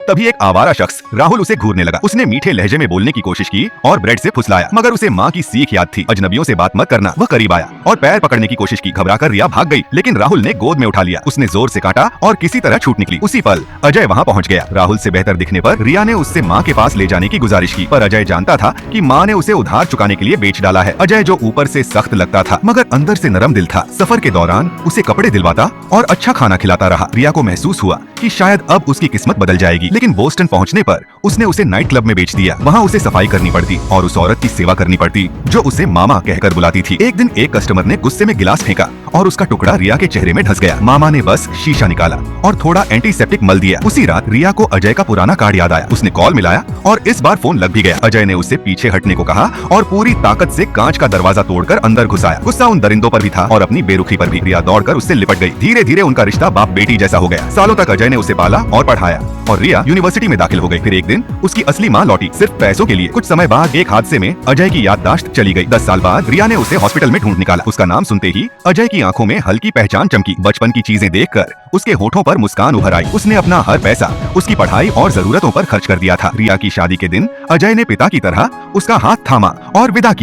तभी एक आवारा शख्स राहुल उसे घूरने लगा। उसने मीठे लहजे में बोलने की कोशिश की और ब्रेड से फुसलाया, मगर उसे माँ की सीख याद थी, अजनबियों से बात मत करना। वह करीब आया और पैर पकड़ने की कोशिश की। घबराकर रिया भाग गई, लेकिन राहुल ने गोद में उठा लिया। उसने जोर से काटा और किसी तरह छूट निकली। उसी पल अजय वहाँ पहुँच गया। राहुल से बेहतर दिखने पर रिया ने उससे माँ के पास ले जाने की गुजारिश की, पर अजय जानता था कि माँ ने उसे उधार चुकाने के लिए बेच डाला है। अजय, जो ऊपर से सख्त लगता था मगर अंदर से नरम दिल था, सफर के दौरान उसे कपड़े दिलवाता और अच्छा खाना खिलाता रहा। रिया को महसूस हुआ कि शायद अब उसकी किस्मत बदल जाएगी, लेकिन बोस्टन पहुंचने पर उसने उसे नाइट क्लब में बेच दिया। वहां उसे सफाई करनी पड़ती और उस औरत की सेवा करनी पड़ती जो उसे मामा कहकर बुलाती थी। एक दिन एक कस्टमर ने गुस्से में गिलास फेंका और उसका टुकड़ा रिया के चेहरे में धंस गया। मामा ने बस शीशा निकाला और थोड़ा एंटीसेप्टिक मल दिया। उसी रात रिया को अजय का पुराना कार्ड याद आया। उसने कॉल मिलाया और इस बार फोन लग भी गया। अजय ने उससे पीछे हटने को कहा और पूरी ताकत से कांच का दरवाजा तोड़कर अंदर घुसाया। गुस्सा उन दरिंदों पर भी था और अपनी बेरुखी पर भी। रिया दौड़कर उससे लिपट गई। धीरे धीरे उनका रिश्ता बाप बेटी जैसा हो गया। सालों तक अजय ने उसे पाला और पढ़ाया और रिया यूनिवर्सिटी में दाखिल हो गई। फिर एक दिन उसकी असली माँ लौटी, सिर्फ पैसों के लिए। कुछ समय बाद एक हादसे में अजय की याददाश्त चली गई। 10 साल बाद रिया ने उसे हॉस्पिटल में ढूंढ निकाला। उसका नाम सुनते ही अजय की आंखों में हल्की पहचान चमकी। बचपन की चीजें देखकर उसके होठों पर मुस्कान उभर आई। उसने अपना हर पैसा उसकी पढ़ाई और जरूरतों पर खर्च कर दिया था। रिया की शादी के दिन अजय ने पिता की तरह उसका हाथ थामा और विदा किया।